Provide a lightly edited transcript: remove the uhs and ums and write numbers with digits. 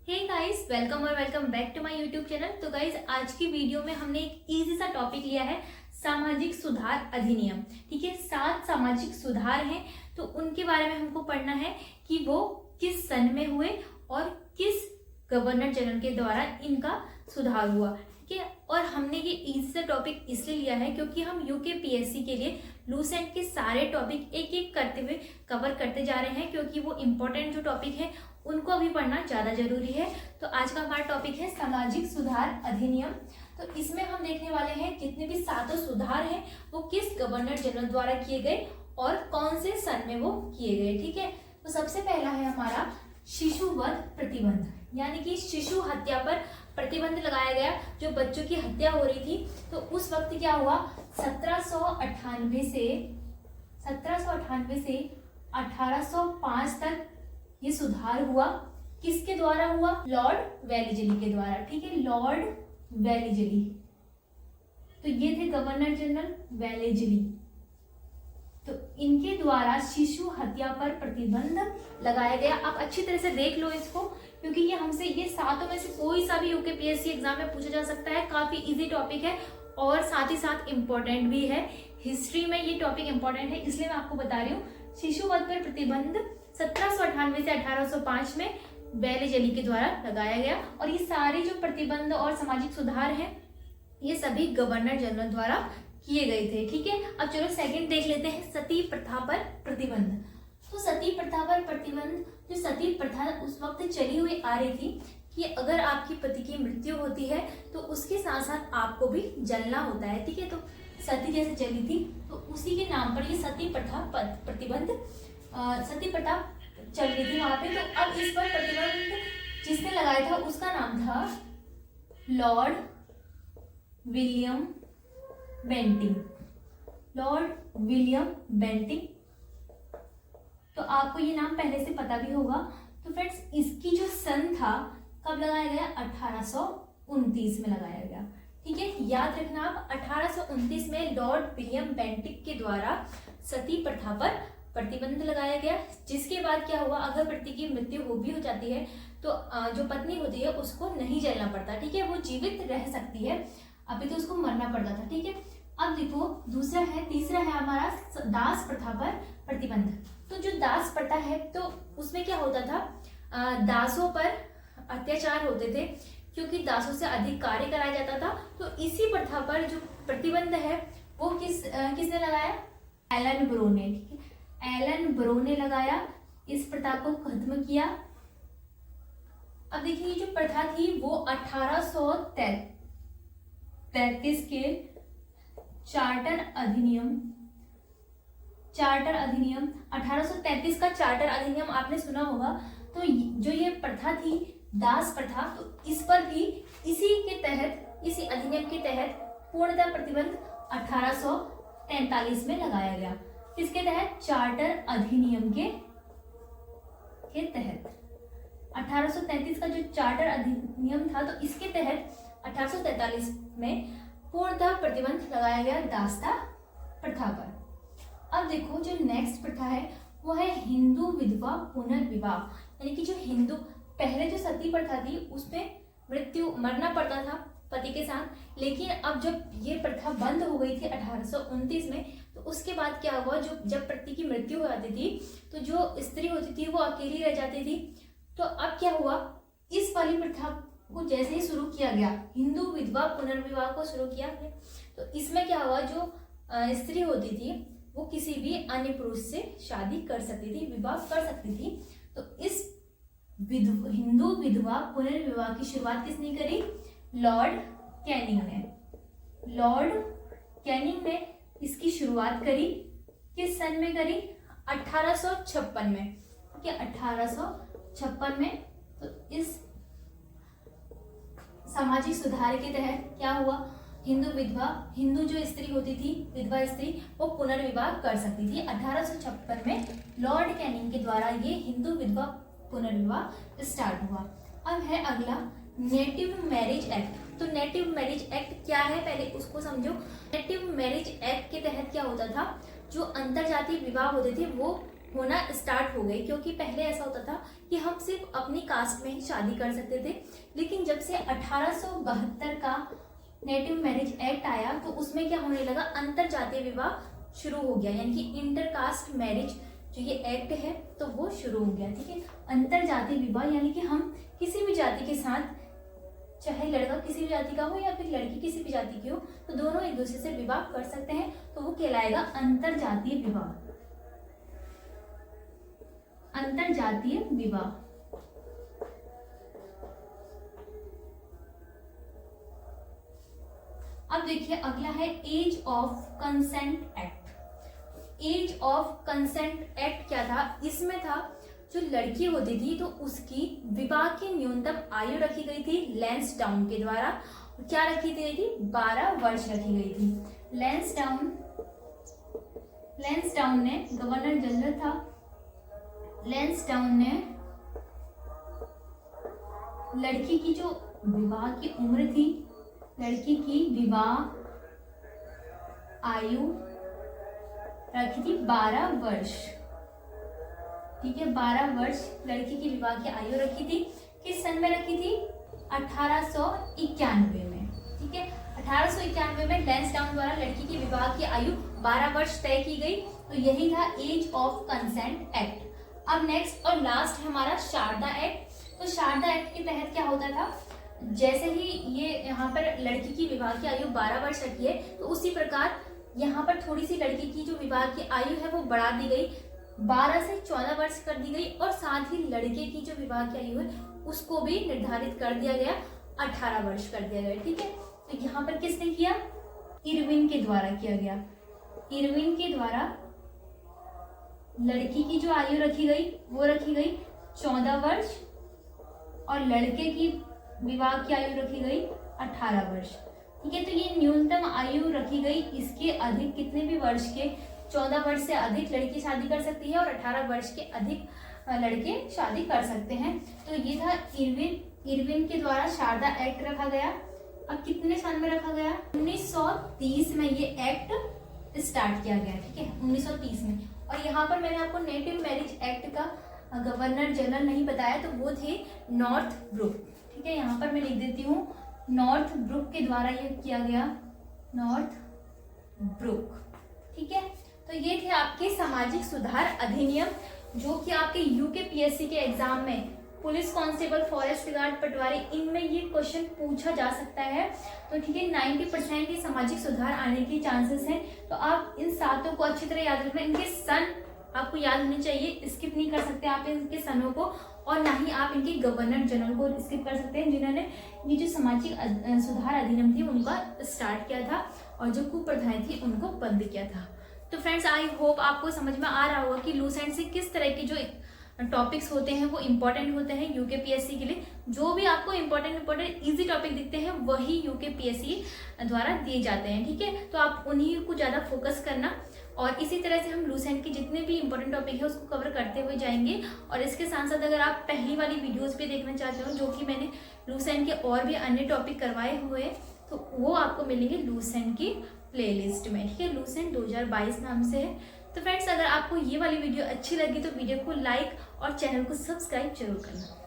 हे guys, welcome और welcome back to my YouTube channel. तो guys, आज की वीडियो में हमने एक इजी सा टॉपिक लिया है, सामाजिक सुधार अधिनियम। ठीक है, 7 सामाजिक सुधार हैं, तो उनके बारे में हमको पढ़ना है कि वो किस सन में हुए और किस गवर्नर जनरल के द्वारा इनका सुधार हुआ। ठीक है, और हमने ये इजी सा टॉपिक इसलिए लिया है क्योंकि हम यूके पीएससी के लिए लूसेंट के सारे टॉपिक एक एक करते हुए कवर करते जा रहे हैं, क्योंकि वो इम्पोर्टेंट जो टॉपिक है उनको अभी पढ़ना ज़्यादा जरूरी है। तो आज का हमारा टॉपिक है सामाजिक सुधार अधिनियम। तो इसमें हम देखने वाले हैं जितने भी 7 सुधार हैं वो किस गवर्नर जनरल द्वारा किए गए और कौन से सन में वो किए गए। ठीक है, तो सबसे पहला है हमारा शिशुवध प्रतिबंध, यानी कि शिशु हत्या पर प्रतिबंध लगाया गया। जो बच्चों की हत्या हो रही थी तो उस वक्त क्या हुआ, 1798 से 1805 तक ये सुधार हुआ। किसके द्वारा हुआ? लॉर्ड वेलीजली के द्वारा। ठीक है, लॉर्ड वेलीजली, तो ये थे गवर्नर जनरल वेलीजली। तो इनके द्वारा शिशु हत्या पर प्रतिबंध लगाया गया। आप अच्छी तरह से देख लो इसको, क्योंकि ये हमसे ये 7 में से कोई सा भी यूकेपीएससी एग्जाम में पूछा जा सकता है। काफी इजी टॉपिक है और साथ ही साथ इम्पोर्टेंट भी है। हिस्ट्री में ये टॉपिक इम्पोर्टेंट है, इसलिए मैं आपको बता रही हूँ। शिशुवध पर प्रतिबंध 1798 से 1805 में वेलीजली के द्वारा लगाया गया। और ये सारे जो प्रतिबंध और सामाजिक सुधार हैं ये सभी गवर्नर जनरल द्वारा किए गए थे। ठीक है, अब चलो सेकंड देख लेते हैं, सती प्रथा पर प्रतिबंध। तो सती प्रथा पर प्रतिबंध, जो सती प्रथा उस वक्त चली हुई आ रही थी कि अगर आपकी पति की मृत्यु होती है तो उसके साथ साथ आपको भी जलना होता है। ठीक है, तो सती जैसे चली थी तो उसी के नाम पर ये सती प्रथा प्रतिबंध, सती प्रथा चल रही थी वहां पे। तो अब इस पर प्रतिबंध जिसने लगाया था उसका नाम था Lord William Bentinck. Lord William Bentinck, तो आपको ये नाम पहले से पता भी होगा। तो फ्रेंड्स, इसकी जो सन था कब लगाया गया? 1829 में लगाया गया। ठीक है, याद रखना आप, 1829 में लॉर्ड विलियम बेंटिक के द्वारा सती प्रथा पर प्रतिबंध लगाया गया। जिसके बाद क्या हुआ, अगर पति की मृत्यु हो जाती है तो जो पत्नी होती है उसको नहीं जलना पड़ता। ठीक है, वो जीवित रह सकती है, अभी तो उसको मरना पड़ता था। ठीक है, अब देखो तीसरा है हमारा दास प्रथा पर प्रतिबंध। तो जो दास प्रथा है तो उसमें क्या होता था, दासों पर अत्याचार होते थे क्योंकि दासों से अधिक कार्य कराया जाता था। तो इसी प्रथा पर जो प्रतिबंध है वो किसने लगाया? एलन ब्रो ने। ठीक है, एलन ब्रो ने लगाया, इस प्रथा को खत्म किया। अब देखिए, ये जो प्रथा थी वो 1833 के चार्टर अधिनियम 1833 का चार्टर अधिनियम आपने सुना होगा। तो जो ये प्रथा थी दास प्रथा, तो इस पर भी इसी अधिनियम के तहत पूर्णतः प्रतिबंध 1843 में लगाया गया। किसके तहत? चार्टर अधिनियम के तहत। 1833 का जो चार्टर अधिनियम था तो इसके तहत 1843 में पूर्णतः प्रतिबंध लगाया गया दासता प्रथा पर। अब देखो, जो नेक्स्ट प्रथा है वो है हिंदू विधवा पुनर्विवाह, यानी कि जो हिंदू पहले जो सती प्रथा थी उसमें मरना पड़ता था पति के साथ, लेकिन अब जब ये प्रथा बंद हो गई थी 1829 में, तो उसके बाद क्या हुआ, जब पति की मृत्यु हो जाती थी तो जो स्त्री होती थी वो अकेली रह जाती थी। तो अब क्या हुआ, इस वाली प्रथा को जैसे ही शुरू किया गया, हिंदू विधवा पुनर्विवाह को शुरू किया गया, तो इसमें क्या हुआ, जो स्त्री होती थी वो किसी भी अन्य पुरुष से शादी कर सकती थी, विवाह कर सकती थी। तो इस हिंदू विधवा पुनर्विवाह की शुरुआत किसने करी? लॉर्ड कैनिंग ने। लॉर्ड कैनिंग ने इसकी शुरुआत करी। किस सन में करी? 1856 में। ठीक है, 1856 में। तो इस सामाजिक सुधार के तहत क्या हुआ, हिंदू जो स्त्री होती थी, विधवा स्त्री, वो पुनर्विवाह कर सकती थी। 1856 में लॉर्ड कैनिंग के द्वारा ये हिंदू विधवा पुनर्विवाह स्टार्ट हुआ। अब है अगला नेटिव मैरिज एक्ट। तो नेटिव मैरिज एक्ट क्या है, पहले उसको समझो। नेटिव मैरिज एक्ट के तहत क्या होता था, जो अंतर जातीय विवाह होते थे वो होना स्टार्ट हो गए, क्योंकि पहले ऐसा होता था कि हम सिर्फ अपनी कास्ट में ही शादी कर सकते थे, लेकिन जब से 1872 का नेटिव मैरिज एक्ट आया तो उसमें क्या होने लगा, अंतर जातीय विवाह शुरू हो गया, यानी कि इंटर कास्ट मैरिज जो ये एक्ट है तो वो शुरू हो गया। ठीक है, अंतर जातीय विवाह यानी कि हम किसी भी जाति के साथ, चाहे लड़का किसी भी जाति का हो या फिर लड़की किसी भी जाति की हो, तो दोनों एक दूसरे से विवाह कर सकते हैं, तो वो कहलाएगा अंतर जातीय विवाह। अंतर जातीय विवाह। अब देखिए अगला है age of consent act. Age of consent act क्या था, इसमें था जो लड़की होती थी तो उसकी विवाह की न्यूनतम आयु रखी गई थी लैंसडाउन के द्वारा। क्या रखी गई थी, 12 वर्ष रखी गई थी। लैंसडाउन ने, गवर्नर जनरल था, लैंसडाउन ने लड़की की जो विवाह की उम्र थी, लड़की की विवाह आयु रखी थी 12 वर्ष। ठीक है, 12 वर्ष लड़की की विवाह की आयु रखी थी। किस सन में रखी थी, 1891 में। ठीक है, 1891 में लैंसडाउन द्वारा लड़की की विवाह की आयु 12 वर्ष तय की गई, तो यही था एज ऑफ कंसेंट एक्ट। अब नेक्स्ट और लास्ट है हमारा शारदा एक्ट। तो शारदा एक्ट के तहत क्या होता था, जैसे ही ये यहाँ पर लड़की की विवाह की आयु 12 वर्ष रखी है, तो उसी प्रकार यहाँ पर थोड़ी सी लड़की की जो विवाह की आयु है वो बढ़ा दी गई, 12 से 14 वर्ष कर दी गई, और साथ ही लड़के की जो विवाह की आयु है उसको भी निर्धारित कर दिया गया, 18 वर्ष कर दिया गया। ठीक है, तो यहाँ पर किसने किया, इरविन के द्वारा किया गया। इरविन के द्वारा लड़की की जो आयु रखी गई वो रखी गई 14 वर्ष, और लड़के की विवाह की आयु रखी गई 18 वर्ष। ठीक है, तो ये न्यूनतम आयु रखी गई, इसके अधिक कितने भी वर्ष के, 14 वर्ष से अधिक लड़की शादी कर सकती है और 18 वर्ष के अधिक लड़के शादी कर सकते हैं। तो ये था इरविन के द्वारा शारदा एक्ट रखा गया। अब कितने साल में रखा गया, 1930 में ये एक्ट स्टार्ट किया गया। ठीक है, 1930 में। और यहाँ पर मैंने आपको नेटिव मैरिज एक्ट का गवर्नर जनरल नहीं बताया, तो वो थे नॉर्थ ब्रुक। ठीक है, यहाँ पर मैं लिख देती हूँ, नॉर्थ ब्रुक के द्वारा ये किया गया, नॉर्थ ब्रुक। ठीक है, तो ये थे आपके सामाजिक सुधार अधिनियम, जो कि आपके यूकेपीएससी के एग्जाम में पुलिस कांस्टेबल, फॉरेस्ट गार्ड, पटवारी, इनमें ये क्वेश्चन पूछा जा सकता है। तो ठीक है, 90% ही सामाजिक सुधार आने के चांसेस हैं। तो आप इन सातों को अच्छी तरह याद रखना, इनके सन आपको याद होने चाहिए, स्किप नहीं कर सकते आप इनके सनों को, और ना ही आप इनके गवर्नर जनरल को स्किप कर सकते हैं, जिन्होंने ये जो सामाजिक सुधार अधिनियम थी उनका स्टार्ट किया था, और जो कुप्रथाएं थी उनको बंद किया था। तो फ्रेंड्स, आई होप आपको समझ में आ रहा होगा कि लूसेंट से किस तरह के जो टॉपिक्स होते हैं वो इंपॉर्टेंट होते हैं यूकेपीएससी के लिए। जो भी आपको इंपॉर्टेंट इजी टॉपिक दिखते हैं वही यूकेपीएससी द्वारा दिए जाते हैं। ठीक है, तो आप उन्हीं को ज़्यादा फोकस करना, और इसी तरह से हम लूसेंट के जितने भी इंपॉर्टेंट टॉपिक है उसको कवर करते हुए जाएंगे। और इसके साथ साथ अगर आप पहली वाली वीडियोस भी देखना चाहते हो, जो कि मैंने लूसेंट के और भी अन्य टॉपिक करवाए हुए, तो वो आपको मिलेंगे लूसेंट की प्लेलिस्ट में। ठीक है, लूसेंट 2022 नाम से है। तो फ्रेंड्स, अगर आपको ये वाली वीडियो अच्छी लगी तो वीडियो को लाइक और चैनल को सब्सक्राइब जरूर करना।